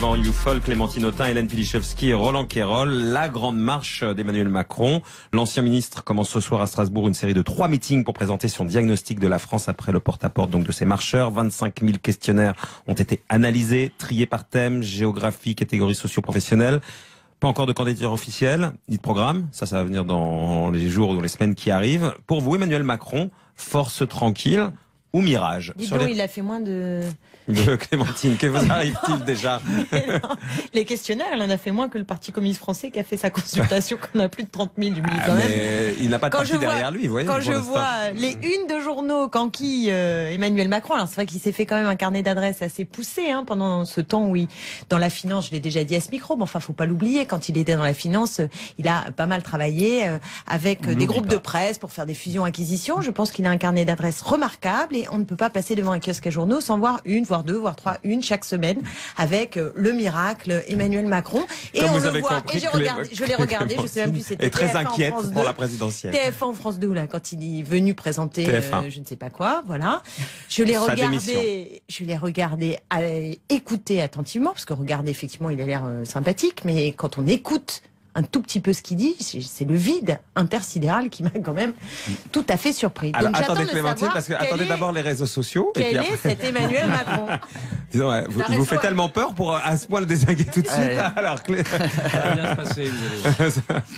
Youfol, Clémentine Autain, Hélène Pilichevski et Roland Quérol. La grande marche d'Emmanuel Macron. L'ancien ministre commence ce soir à Strasbourg une série de 3 meetings pour présenter son diagnostic de la France après le porte-à-porte donc de ses marcheurs. 25 000 questionnaires ont été analysés, triés par thème, géographie, catégories socio-professionnelles. Pas encore de candidature officielle, ni de programme. Ça va venir dans les jours ou dans les semaines qui arrivent. Pour vous, Emmanuel Macron, force tranquille ou mirage? Dis donc, il a fait moins de Clémentine, que vous arrive-t-il déjà? Les questionnaires, il en a fait moins que le Parti communiste français qui a fait sa consultation, qu'on a plus de 30 000, j'oublie quand même. Mais il n'a pas de parti derrière lui, vous voyez. Quand je vois les unes de journaux qu'enquille Emmanuel Macron, alors c'est vrai qu'il s'est fait quand même un carnet d'adresses assez poussé pendant ce temps où dans la finance, je l'ai déjà dit à ce micro, mais enfin faut pas l'oublier, quand il était dans la finance, il a pas mal travaillé avec des groupes de presse pour faire des fusions-acquisitions. Je pense qu'il a un carnet d'adresses remarquable et on ne peut pas passer devant un kiosque à journaux sans voir une, voire deux, voire trois, une chaque semaine avec le miracle Emmanuel Macron. Et comme on vous le avez voit. compris, et je l'ai regardé, je sais même plus, c'était est très TF1 inquiète en France 2, pour la présidentielle. TF1 en France 2 là, quand il est venu présenter je ne sais pas quoi, voilà. Je l'ai regardé, écouter attentivement, parce que regarder effectivement il a l'air sympathique, mais quand on écoute un tout petit peu ce qu'il dit, c'est le vide intersidéral qui m'a quand même tout à fait surpris. Alors, donc, attendez Clémentine, parce que attendez d'abord les réseaux sociaux. Quel est cet Emmanuel Macron? Disons, il vous fait tellement peur pour à ce point le désinguer tout de suite. Alors, ça va bien se passer, vous allez.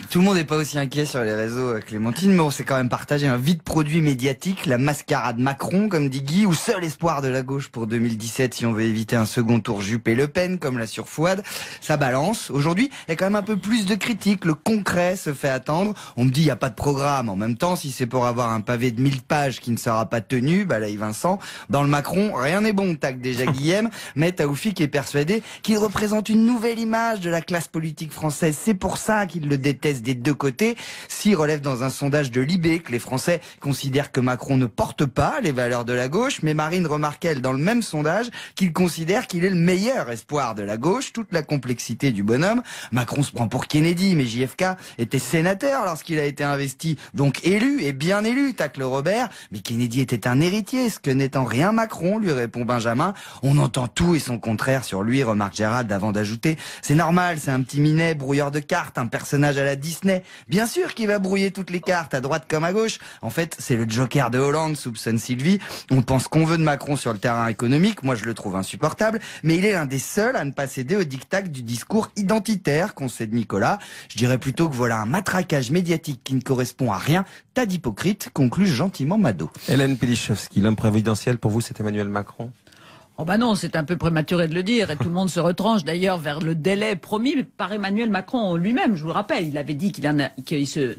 Tout le monde n'est pas aussi inquiet sur les réseaux, Clémentine, mais on s'est quand même partagé un vide produit médiatique, la mascarade Macron, comme dit Guy, ou seul espoir de la gauche pour 2017 si on veut éviter un second tour Juppé Le Pen, comme l'a sur Fouad. Ça balance. Aujourd'hui, il y a quand même un peu plus de critique, le concret se fait attendre. On me dit il n'y a pas de programme. En même temps, si c'est pour avoir un pavé de 1000 pages qui ne sera pas tenu, balaye Vincent. Dans le Macron, rien n'est bon, tac déjà Guillaume. Mais Taoufik est persuadé qu'il représente une nouvelle image de la classe politique française. C'est pour ça qu'il le déteste des deux côtés. S'il relève dans un sondage de Libé que les Français considèrent que Macron ne porte pas les valeurs de la gauche, mais Marine remarque elle dans le même sondage qu'il considère qu'il est le meilleur espoir de la gauche. Toute la complexité du bonhomme. Macron se prend pour Kennedy, mais JFK était sénateur lorsqu'il a été investi, donc élu et bien élu, tacle Robert. Mais Kennedy était un héritier, ce que n'est en rien Macron, lui répond Benjamin. On entend tout et son contraire sur lui, remarque Gérald avant d'ajouter. C'est normal, c'est un petit minet, brouilleur de cartes, un personnage à la Disney. Bien sûr qu'il va brouiller toutes les cartes, à droite comme à gauche. En fait, c'est le Joker de Hollande, soupçonne Sylvie. On pense qu'on veut de Macron sur le terrain économique, moi je le trouve insupportable, mais il est l'un des seuls à ne pas céder au diktat du discours identitaire, concède Nicolas. Je dirais plutôt que voilà un matraquage médiatique qui ne correspond à rien, tas d'hypocrites, conclut gentiment Mado. Hélène Pilichevski, l'homme présidentiel pour vous, c'est Emmanuel Macron? Oh bah non, c'est un peu prématuré de le dire et tout le monde se retranche d'ailleurs vers le délai promis par Emmanuel Macron lui-même. Je vous le rappelle, il avait dit qu'il se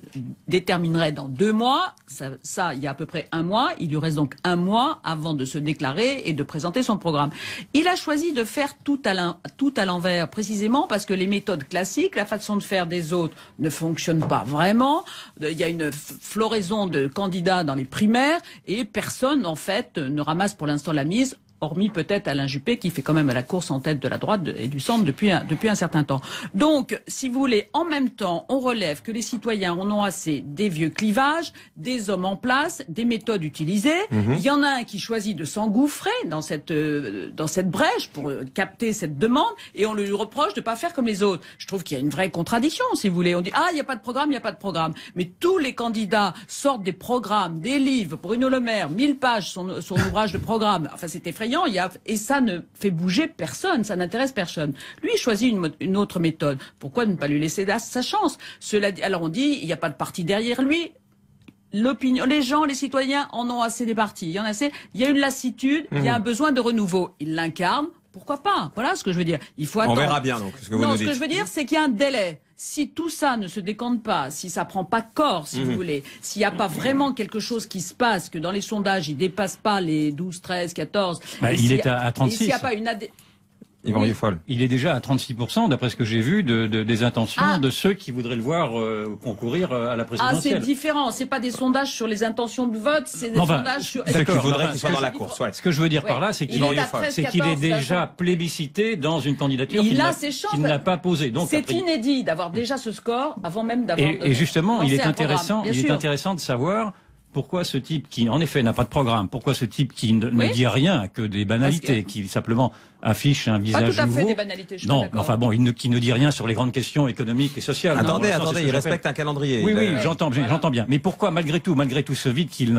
déterminerait dans 2 mois. Ça, il y a à peu près 1 mois. Il lui reste donc 1 mois avant de se déclarer et de présenter son programme. Il a choisi de faire tout à l'envers, précisément parce que les méthodes classiques, la façon de faire des autres ne fonctionne pas vraiment. Il y a une floraison de candidats dans les primaires et personne, en fait, ne ramasse pour l'instant la mise. Hormis peut-être Alain Juppé qui fait quand même la course en tête de la droite et du centre depuis un certain temps. Donc, si vous voulez, en même temps, on relève que les citoyens en ont assez des vieux clivages, des hommes en place, des méthodes utilisées. Il y en a un qui choisit de s'engouffrer dans cette brèche pour capter cette demande et on lui reproche de pas faire comme les autres. Je trouve qu'il y a une vraie contradiction, si vous voulez. On dit « Ah, il n'y a pas de programme, il n'y a pas de programme ». Mais tous les candidats sortent des programmes, des livres. Bruno Le Maire, 1000 pages, son ouvrage de programme. Enfin, c'est effrayant. Et ça ne fait bouger personne, ça n'intéresse personne. Lui, il choisit une autre méthode. Pourquoi ne pas lui laisser sa chance? Cela dit, alors on dit, il n'y a pas de parti derrière lui. L'opinion, les gens, les citoyens en ont assez des partis. Il y a une lassitude, il y a un besoin de renouveau. Il l'incarne. Pourquoi pas? Voilà ce que je veux dire. Il faut attendre. On verra bien donc ce que vous nous dites. Ce que je veux dire, c'est qu'il y a un délai. Si tout ça ne se décante pas, si ça prend pas corps, si vous voulez, s'il n'y a pas vraiment quelque chose qui se passe, que dans les sondages, il dépasse pas les 12, 13, 14. Il est à 36. S'il n'y a pas une Il est déjà à 36%, d'après ce que j'ai vu, des intentions de ceux qui voudraient le voir concourir à la présidentielle. Ah, c'est différent. C'est pas des sondages sur les intentions de vote, c'est des sondages sur... Ceux qui voudraient qu'il soit dans la course. Ce que je veux dire par là, c'est qu'il est déjà plébiscité dans une candidature qu'il n'a pas posée. C'est inédit d'avoir déjà ce score avant même d'avoir... Et justement, il est intéressant de savoir pourquoi ce type qui, en effet, n'a pas de programme, pourquoi ce type qui ne dit rien que des banalités, qui simplement affiche un visage nouveau. Pas tout à fait des banalités, je suis d'accord. Enfin bon, qui ne dit rien sur les grandes questions économiques et sociales. Attendez, il respecte un calendrier. Oui, j'entends bien. Mais pourquoi, malgré tout ce vide qu'il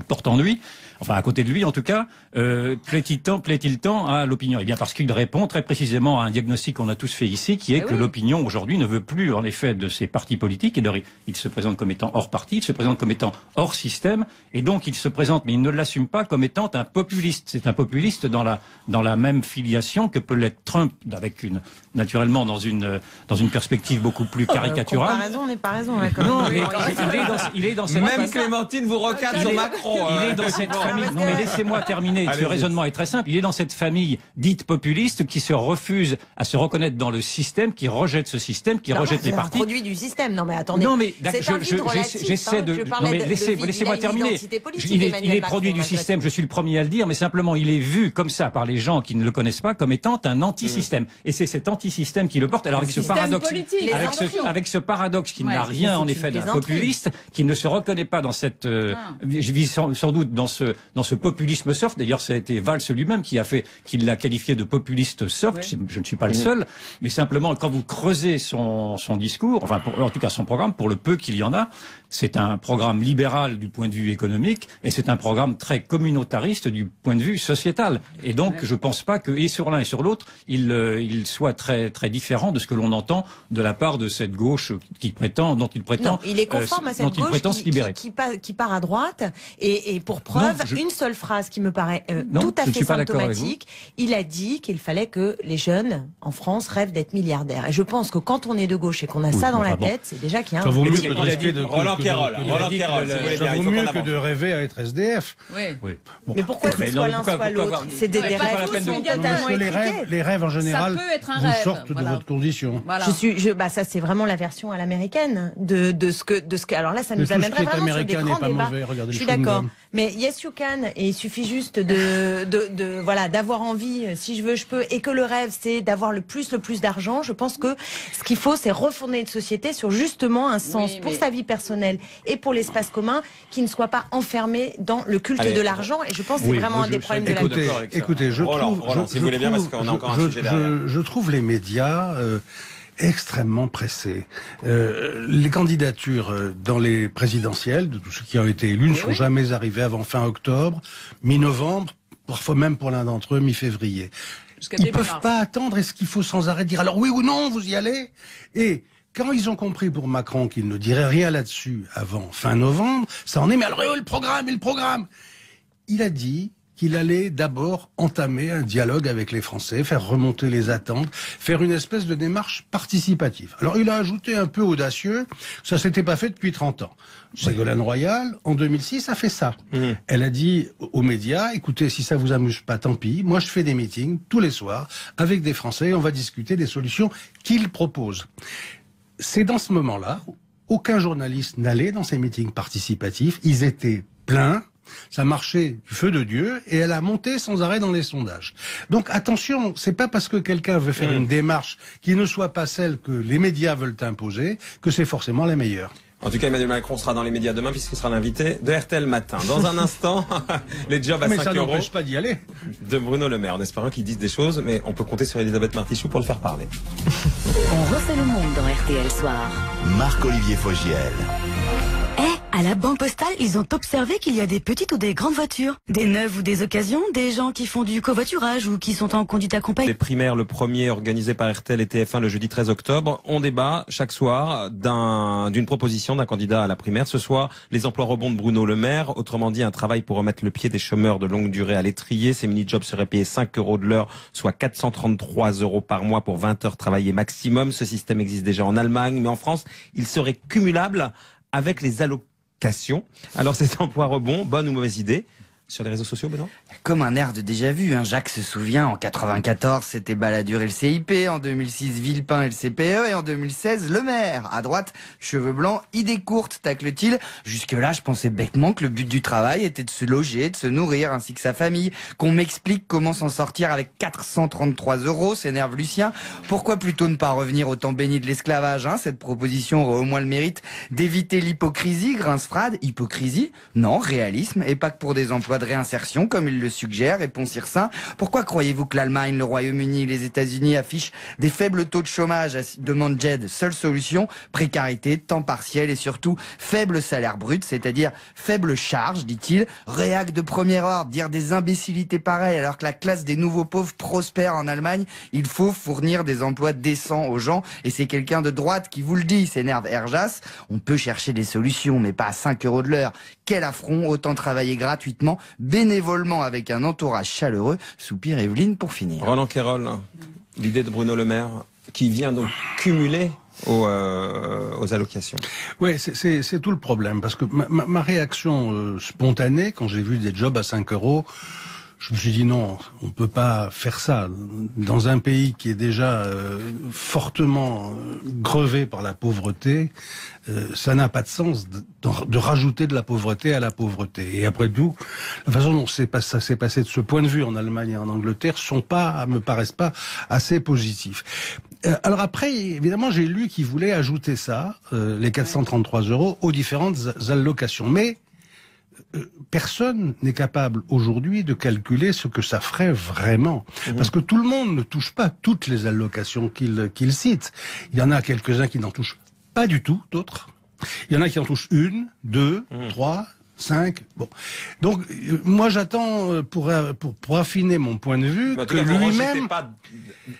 porte en lui, enfin à côté de lui en tout cas, plaît-il tant à l'opinion? Eh bien parce qu'il répond très précisément à un diagnostic qu'on a tous fait ici, qui est que l'opinion aujourd'hui ne veut plus en effet de ces partis politiques, et il se présente comme étant hors parti, il se présente comme étant hors système, et donc il se présente, mais il ne l'assume pas comme étant un populiste. C'est un populiste dans la même filiation que peut l'être Trump, avec naturellement dans une perspective beaucoup plus caricaturale. Comparaison n'est pas raison. Non, mais il est dans cette même Clémentine vous recadre sur Macron. Il est dans cette famille. Non, mais laissez-moi terminer. Ce raisonnement est très simple. Il est dans cette famille dite populiste qui se refuse à se reconnaître dans le système, qui rejette ce système, qui rejette les partis. C'est un produit du système. Non, mais attendez. Non, mais j'essaie de. Non, mais laissez-moi terminer. Il est produit du système. Je suis le premier à le dire, mais simplement, il est vu comme ça par les gens qui ne le connaissent pas comme étant un anti-système. Et c'est cet anti-système qui le porte. Alors avec ce paradoxe qui n'a rien en effet d'un populiste, qui ne se reconnaît pas dans cette, je vis sans doute dans ce populisme soft. D'ailleurs, ça a été Valls lui-même qui l'a qualifié de populiste soft. Je ne suis pas le seul, mais simplement quand vous creusez son discours, enfin en tout cas son programme, pour le peu qu'il y en a, c'est un programme libéral du point de vue économique et c'est un programme très communautariste du point de vue sociétal. Et donc, je pense pas que, et sur l'un et sur l'autre, il soit très, très différent de ce que l'on entend de la part de cette gauche dont il prétend Non, il est conforme à cette gauche qui part à droite. Et pour preuve, une seule phrase qui me paraît tout à fait symptomatique. Il a dit qu'il fallait que les jeunes en France rêvent d'être milliardaires. Et je pense que quand on est de gauche et qu'on a ça dans la tête, c'est déjà qu'il y a un... Ça vaut mieux que de rêver à être SDF. Oui. Mais pourquoi c'est soit l'un soit l'autre? C'est des rêves totalement étriqués. Les rêves en général vous sortent de votre condition. Ça c'est vraiment la version à l'américaine de ce que. Alors là, ça nous amènerait vraiment sur des grands débats. Je suis d'accord. Mais yes you can, et il suffit juste d'avoir envie, si je veux, je peux, et que le rêve c'est d'avoir le plus d'argent. Je pense que ce qu'il faut, c'est refonder une société sur justement un sens pour sa vie personnelle et pour l'espace commun, qui ne soit pas enfermé dans le culte de l'argent. Et je pense que c'est vraiment un des problèmes de la vie. Écoutez, je trouve les médias extrêmement pressés. Les candidatures dans les présidentielles, de tous ceux qui ont été élus, ne sont jamais arrivées avant fin octobre, mi-novembre, parfois même pour l'un d'entre eux, mi-février. Ils ne peuvent pas attendre. Est-ce qu'il faut sans arrêt dire alors oui ou non, vous y allez? Et quand ils ont compris pour Macron qu'il ne dirait rien là-dessus avant fin novembre, ça en est, mais alors le programme. Il a dit qu'il allait d'abord entamer un dialogue avec les Français, faire remonter les attentes, faire une espèce de démarche participative. Alors il a ajouté un peu audacieux, ça s'était pas fait depuis 30 ans. Ségolène Royal, en 2006, a fait ça. Elle a dit aux médias, écoutez, si ça vous amuse pas, tant pis, moi je fais des meetings tous les soirs avec des Français, on va discuter des solutions qu'ils proposent. C'est dans ce moment-là, aucun journaliste n'allait dans ces meetings participatifs, ils étaient pleins, ça marchait du feu de Dieu, et elle a monté sans arrêt dans les sondages. Donc attention, c'est pas parce que quelqu'un veut faire une démarche qui ne soit pas celle que les médias veulent imposer que c'est forcément la meilleure. En tout cas, Emmanuel Macron sera dans les médias demain puisqu'il sera l'invité de RTL Matin. Dans un instant, les jobs à 5 euros. Mais ça n'empêche pas d'y aller. De Bruno Le Maire, en espérant qu'il dise des choses, mais on peut compter sur Elisabeth Martichoux pour le faire parler. On refait le monde dans RTL Soir. Marc-Olivier Fogiel. À la Banque Postale, ils ont observé qu'il y a des petites ou des grandes voitures, des neuves ou des occasions, des gens qui font du covoiturage ou qui sont en conduite accompagnée. Les primaires, le premier organisé par RTL et TF1 le jeudi 13 octobre, on débat chaque soir d'une proposition d'un candidat à la primaire. Ce soir, les emplois rebonds de Bruno Le Maire, autrement dit un travail pour remettre le pied des chômeurs de longue durée à l'étrier. Ces mini-jobs seraient payés 5 euros de l'heure, soit 433 euros par mois pour 20 heures travaillées maximum. Ce système existe déjà en Allemagne, mais en France, il serait cumulable avec les allocations. Alors ces emplois rebonds, bonne ou mauvaise idée? sur les réseaux sociaux, Benoît? Comme un air de déjà-vu, hein. Jacques se souvient, en 94, c'était Balladur et le CIP, en 2006, Villepin et le CPE, et en 2016, Le Maire. À droite, cheveux blancs, idées courtes, tacle-t-il. Jusque-là, je pensais bêtement que le but du travail était de se loger, de se nourrir, ainsi que sa famille. Qu'on m'explique comment s'en sortir avec 433 €, s'énerve Lucien. Pourquoi plutôt ne pas revenir au temps béni de l'esclavage, hein? Cette proposition aurait au moins le mérite d'éviter l'hypocrisie, grince-frade. Hypocrisie? Non, réalisme, et pas que pour des emplois de réinsertion, comme il le suggère, répond Circin. Pourquoi croyez-vous que l'Allemagne, le Royaume-Uni, les États-Unis affichent des faibles taux de chômage, demande Jed? Seule solution, précarité, temps partiel et surtout faible salaire brut, c'est-à-dire faible charge, dit-il. Réac de premier ordre, dire des imbécilités pareilles alors que la classe des nouveaux pauvres prospère en Allemagne. Il faut fournir des emplois décents aux gens, et c'est quelqu'un de droite qui vous le dit, s'énerve Herjas. On peut chercher des solutions, mais pas à 5 € de l'heure. Quel affront, autant travailler gratuitement, bénévolement avec un entourage chaleureux, soupire Evelyne pour finir. Roland Quérol, l'idée de Bruno Le Maire, qui vient donc cumuler aux allocations. Oui, c'est tout le problème, parce que ma réaction spontanée, quand j'ai vu des jobs à 5 €, je me suis dit non, on peut pas faire ça. Dans un pays qui est déjà fortement grevé par la pauvreté, ça n'a pas de sens de rajouter de la pauvreté à la pauvreté. Et après tout, la façon dont ça s'est passé de ce point de vue en Allemagne et en Angleterre me paraissent pas assez positifs. Alors après, évidemment, j'ai lu qu'ils voulaient ajouter ça, les 433 € aux différentes allocations. Mais personne n'est capable aujourd'hui de calculer ce que ça ferait vraiment. Parce que tout le monde ne touche pas toutes les allocations qu'il cite. Il y en a quelques-uns qui n'en touchent pas du tout, d'autres. Il y en a qui en touchent 1, 2, 3, 5. Bon. Donc, moi, j'attends pour affiner mon point de vue que lui-même... pas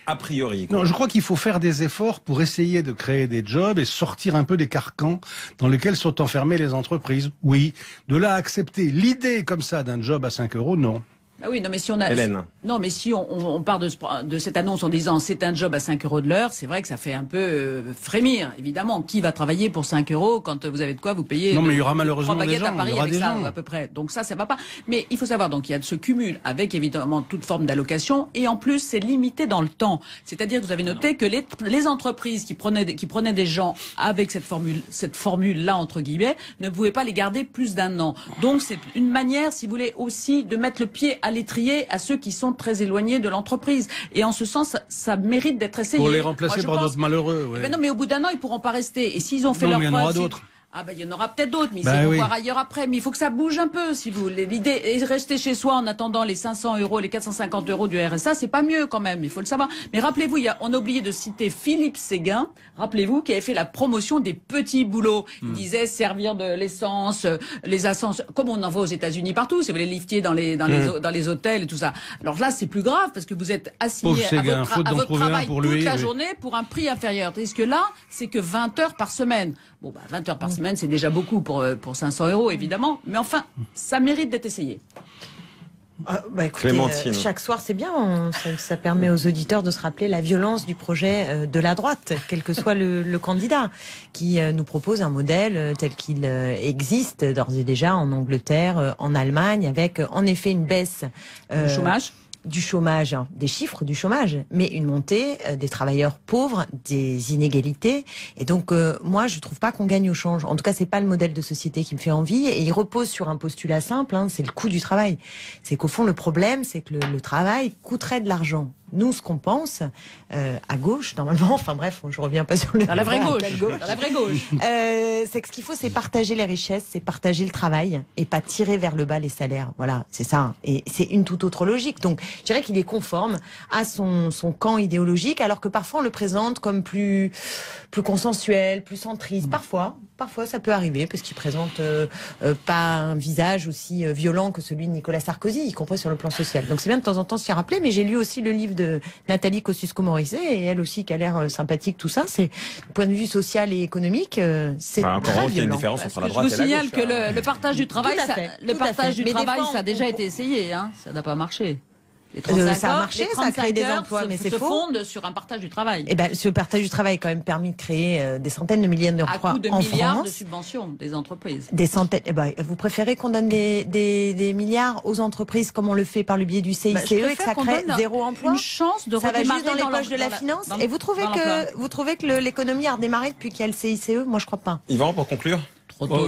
a priori. Non, je crois qu'il faut faire des efforts pour essayer de créer des jobs et sortir un peu des carcans dans lesquels sont enfermées les entreprises. Oui. De là à accepter l'idée comme ça d'un job à 5 €, non. Ah oui, non, mais si on a, Hélène. non, mais si on part de cette annonce en disant c'est un job à 5 € de l'heure, c'est vrai que ça fait un peu frémir, évidemment. Qui va travailler pour 5 € quand vous avez de quoi vous payer? Non, mais il y aura malheureusement 3 des baguettes gens, à Paris il y aura avec des ça, gens. à peu près. Donc ça va pas. Mais il faut savoir, donc, il y a ce cumul avec évidemment toute forme d'allocation, et en plus, c'est limité dans le temps. C'est-à-dire que vous avez noté que les entreprises qui prenaient des gens avec cette formule-là, entre guillemets, ne pouvaient pas les garder plus d'1 an. Donc c'est une manière, si vous voulez, aussi de mettre le pied à l'étrier à ceux qui sont très éloignés de l'entreprise. Et en ce sens, ça mérite d'être essayé. Pour les remplacer par d'autres malheureux. Ouais. Mais non, mais au bout d'1 an, ils pourront pas rester. Et s'ils ont fait leur preuve... il y en aura d'autres. Ah ben il y en aura peut-être d'autres, mais ils vont voir ailleurs après. Mais il faut que ça bouge un peu, si vous voulez. L'idée est de rester chez soi en attendant les 500 €, les 450 € du RSA, c'est pas mieux quand même, il faut le savoir. Mais rappelez-vous, on a oublié de citer Philippe Séguin, rappelez-vous, qui avait fait la promotion des petits boulots. Il disait servir de l'essence, les ascenseurs, comme on en voit aux États-Unis partout, si vous voulez, les liftiers dans les hôtels et tout ça. Alors là, c'est plus grave, parce que vous êtes assigné à votre travail toute la journée pour un prix inférieur. Tandis que là, c'est que 20 heures par semaine. Bon, bah, 20 heures par semaine, c'est déjà beaucoup pour 500 €, évidemment. Mais enfin, ça mérite d'être essayé. Écoutez, chaque soir, c'est bien. Ça permet aux auditeurs de se rappeler la violence du projet de la droite, quel que soit le candidat, qui nous propose un modèle tel qu'il existe d'ores et déjà en Angleterre, en Allemagne, avec en effet une baisse du chômage, des chiffres du chômage, mais une montée des travailleurs pauvres, des inégalités. Et donc, moi, je trouve pas qu'on gagne au change. En tout cas, c'est pas le modèle de société qui me fait envie. Et il repose sur un postulat simple, c'est le coût du travail. C'est qu'au fond, le problème, c'est que le travail coûterait de l'argent. Nous, ce qu'on pense, à gauche, normalement, enfin bref, je reviens pas sur le... Dans la vraie gauche. Dans la vraie gauche. C'est que ce qu'il faut, c'est partager les richesses, c'est partager le travail, et pas tirer vers le bas les salaires. Voilà, c'est ça. Et c'est une toute autre logique. Donc, je dirais qu'il est conforme à son camp idéologique, alors que parfois, on le présente comme plus consensuel, plus centriste. Parfois, ça peut arriver, parce qu'il présente pas un visage aussi violent que celui de Nicolas Sarkozy, y compris sur le plan social. Donc, c'est bien de temps en temps s'y rappeler, mais j'ai lu aussi le livre de Nathalie Kosciusko-Morizet, et elle aussi qui a l'air sympathique, tout ça. C'est, du point de vue social et économique, c'est très violent. Il y a une différence entre la droite et la gauche. Je vous signale que le partage du travail, ça a déjà été essayé, ça n'a pas marché. Ça a marché, ça a créé des emplois, mais c'est faux. Se fonde sur un partage du travail. Eh ben, ce partage du travail a quand même permis de créer des centaines de milliers d'emplois en France. À coût de milliards de subventions des entreprises. Des centaines. Eh ben, vous préférez qu'on donne des milliards aux entreprises comme on le fait par le biais du CICE et que ça crée zéro emploi? Une chance de ça va redémarrer juste dans les poches de la finance. Et vous trouvez que l'économie a redémarré depuis qu'il y a le CICE? Moi, je crois pas. Yvan, pour conclure.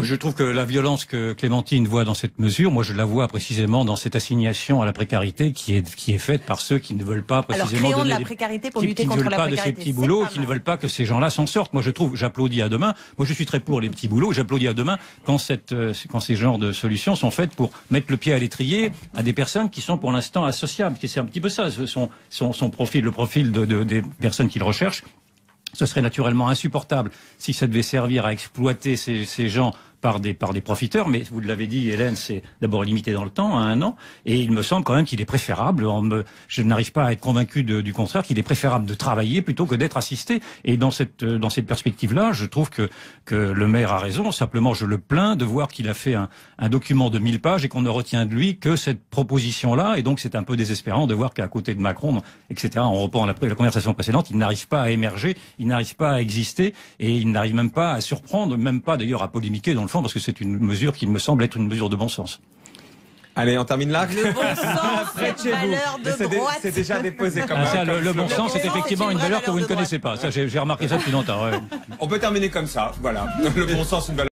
Je trouve que la violence que Clémentine voit dans cette mesure, moi je la vois précisément dans cette assignation à la précarité qui est faite par ceux qui ne veulent pas précisément donner de la précarité pour lutter contre la précarité. De ces petits boulots, qui ne veulent pas que ces gens-là s'en sortent. Moi je trouve, j'applaudis à demain. Moi je suis très pour les petits boulots. J'applaudis à demain quand ces genres de solutions sont faites pour mettre le pied à l'étrier à des personnes qui sont pour l'instant associables. C'est un petit peu ça, son profil, le profil des personnes qu'il recherche. Ce serait naturellement insupportable si ça devait servir à exploiter ces gens par des profiteurs, mais vous l'avez dit, Hélène, c'est d'abord limité dans le temps, à 1 an, et il me semble quand même qu'il est préférable, je n'arrive pas à être convaincu du contraire, qu'il est préférable de travailler plutôt que d'être assisté. Et dans cette perspective-là, je trouve que le maire a raison. Simplement, je le plains de voir qu'il a fait un document de 1000 pages et qu'on ne retient de lui que cette proposition-là. Et donc, c'est un peu désespérant de voir qu'à côté de Macron, etc., on reprend la conversation précédente, il n'arrive pas à émerger, il n'arrive pas à exister, et il n'arrive même pas à surprendre, même pas d'ailleurs à polémiquer dans le fond, parce que c'est une mesure qui me semble être une mesure de bon sens. Allez, on termine là. Le bon sens, c'est une valeur de droite. C'est déjà déposé comme le bon sens, c'est effectivement une valeur que vous ne connaissez pas. Ça, j'ai remarqué ça depuis longtemps. Ouais. On peut terminer comme ça, voilà. Le bon sens, une valeur.